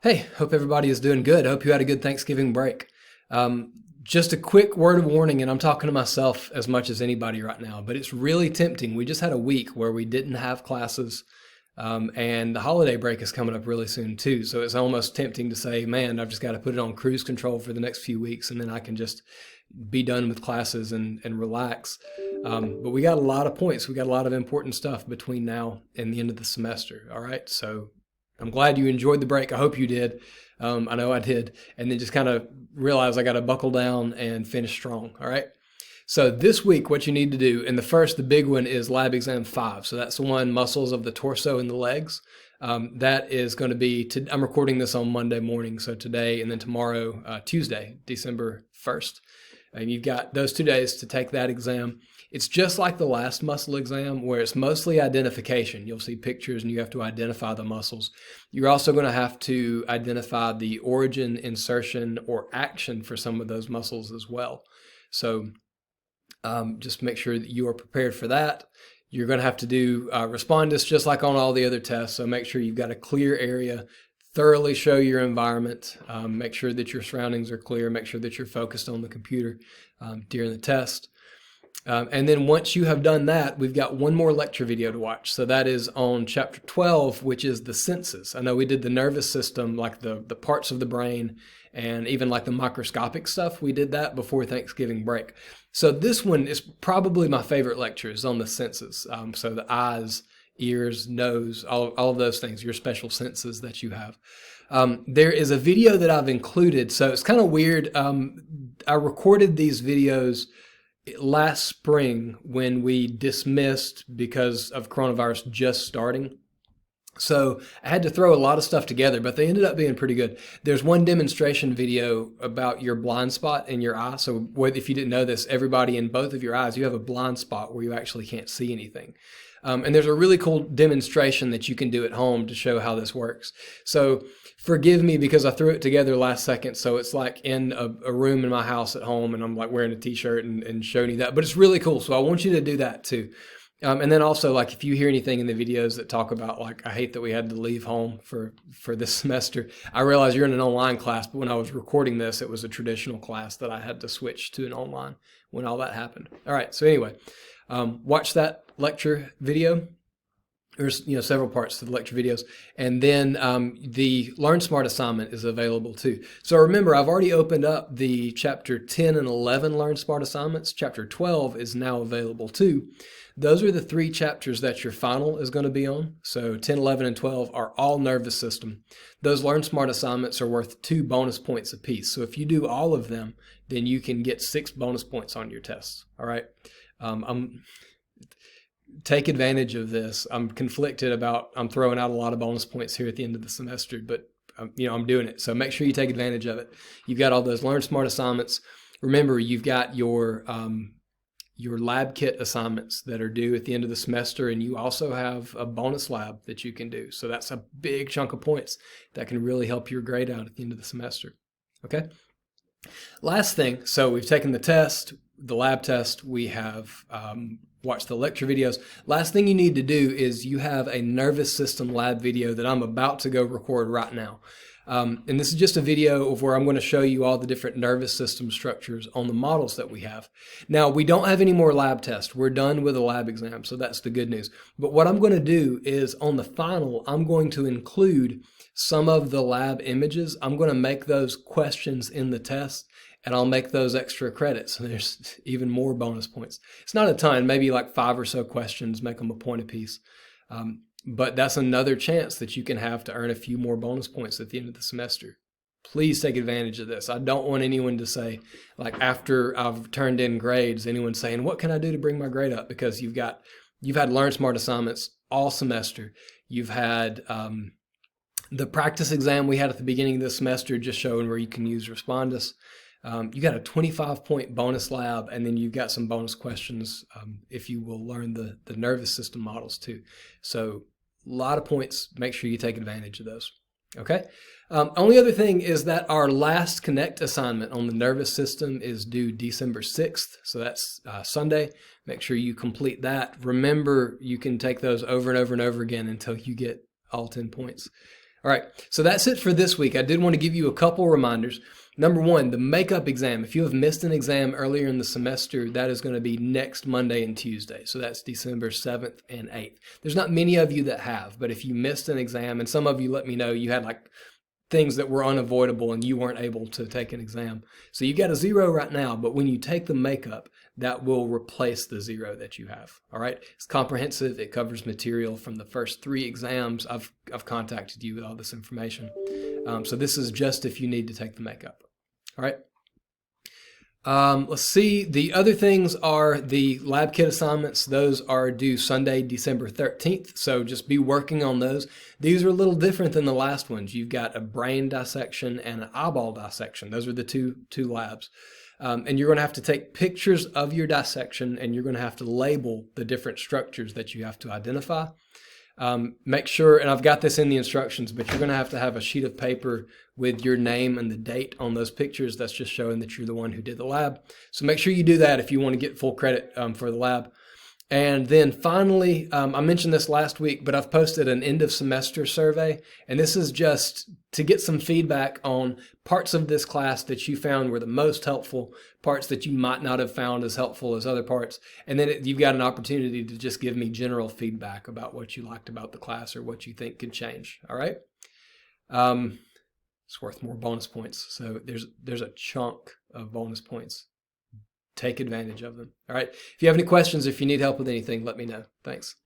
Hey, hope everybody is doing good. Hope you had a good Thanksgiving break. Just a quick word of warning, and I'm talking to myself as much as anybody right now, but it's really tempting. We just had a week where we didn't have classes, and the holiday break is coming up really soon too. So it's almost tempting to say, man, I've just got to put it on cruise control for the next few weeks, and then I can just be done with classes and relax. But we got a lot of points. We got a lot of important stuff between now and the end of the semester. All right. So I'm glad you enjoyed the break. I hope you did. I know I did. And then just kind of realize I got to buckle down and finish strong. All right. So this week, what you need to do, and the big one is lab exam 5. So that's the one, muscles of the torso and the legs. That is going to be, I'm recording this on Monday morning. So today and then tomorrow, Tuesday, December 1st. And you've got those 2 days to take that exam. It's just like the last muscle exam where it's mostly identification. You'll see pictures and you have to identify the muscles. You're also going to have to identify the origin, insertion, or action for some of those muscles as well. So just make sure that you are prepared for that. You're going to have to do respondus just like on all the other tests. So make sure you've got a clear area. Thoroughly show your environment, make sure that your surroundings are clear, make sure that you're focused on the computer during the test. And then once you have done that, we've got one more lecture video to watch. So that is on chapter 12, which is the senses. I know we did the nervous system, like the parts of the brain, and even like the microscopic stuff. We did that before Thanksgiving break. So this one is probably my favorite lecture, is on the senses. So the eyes, ears, nose, all of those things, your special senses that you have. There is a video that I've included. So it's kind of weird. I recorded these videos last spring when we dismissed because of coronavirus just starting. So I had to throw a lot of stuff together, but they ended up being pretty good. There's one demonstration video about your blind spot in your eye. So if you didn't know this, everybody in both of your eyes, you have a blind spot where you actually can't see anything. And there's a really cool demonstration that you can do at home to show how this works. So forgive me because I threw it together last second. So it's like in a room in my house at home and I'm like wearing a t-shirt and showing you that, but it's really cool. So I want you to do that too. And then also, like, if you hear anything in the videos that talk about, like, I hate that we had to leave home for this semester, I realize you're in an online class, but when I was recording this, it was a traditional class that I had to switch to an online when all that happened. All right, so anyway, watch that lecture video. There's several parts to the lecture videos. And then the Learn Smart assignment is available too. So remember, I've already opened up the chapter 10 and 11 Learn Smart assignments. Chapter 12 is now available too. Those are the 3 chapters that your final is going to be on. So 10, 11, and 12 are all nervous system. Those Learn Smart assignments are worth 2 bonus points apiece. So if you do all of them, then you can get 6 bonus points on your tests. All right. Take advantage of this. I'm conflicted about, I'm throwing out a lot of bonus points here at the end of the semester, but I'm doing it. So make sure you take advantage of it. You've got all those Learn Smart assignments. Remember, you've got your lab kit assignments that are due at the end of the semester, and you also have a bonus lab that you can do. So that's a big chunk of points that can really help your grade out at the end of the semester. Okay. Last thing, so we've taken the test, the lab test, we have watched the lecture videos. Last thing you need to do is you have a nervous system lab video that I'm about to go record right now. And this is just a video of where I'm going to show you all the different nervous system structures on the models that we have. Now, we don't have any more lab tests. We're done with the lab exam, so that's the good news. But what I'm going to do is on the final, I'm going to include some of the lab images. I'm going to make those questions in the test, and I'll make those extra credits. And there's even more bonus points. It's not a ton, maybe like 5 or so questions, make them a point apiece. But that's another chance that you can have to earn a few more bonus points at the end of the semester. Please take advantage of this. I don't want anyone to say, like after I've turned in grades, anyone saying, what can I do to bring my grade up? Because you've had Learn Smart assignments all semester. You've had the practice exam we had at the beginning of the semester just showing where you can use respondus. You got a 25-point bonus lab, and then you've got some bonus questions if you will learn the nervous system models too. So a lot of points. Make sure you take advantage of those. Okay. Only other thing is that our last Connect assignment on the nervous system is due December 6th. So that's Sunday. Make sure you complete that. Remember, you can take those over and over and over again until you get all 10 points. All right, so that's it for this week. I did want to give you a couple reminders. Number one, the makeup exam. If you have missed an exam earlier in the semester, that is going to be next Monday and Tuesday. So that's December 7th and 8th. There's not many of you that have, but if you missed an exam, and some of you let me know you had like things that were unavoidable and you weren't able to take an exam. So you got a 0 right now, but when you take the makeup, that will replace the 0 that you have. All right. It's comprehensive. It covers material from the first 3 exams. I've contacted you with all this information. So this is just if you need to take the makeup. All right. Let's see. The other things are the lab kit assignments. Those are due Sunday, December 13th. So just be working on those. These are a little different than the last ones. You've got a brain dissection and an eyeball dissection. Those are the two labs. And you're going to have to take pictures of your dissection, and you're going to have to label the different structures that you have to identify. Make sure, and I've got this in the instructions, but you're going to have a sheet of paper with your name and the date on those pictures. That's just showing that you're the one who did the lab. So make sure you do that if you want to get full credit for the lab. And then finally, I mentioned this last week, but I've posted an end of semester survey. And this is just to get some feedback on parts of this class that you found were the most helpful, parts that you might not have found as helpful as other parts. And then you've got an opportunity to just give me general feedback about what you liked about the class or what you think could change. All right. It's worth more bonus points. So there's a chunk of bonus points. Take advantage of them. All right. If you have any questions, if you need help with anything, let me know. Thanks.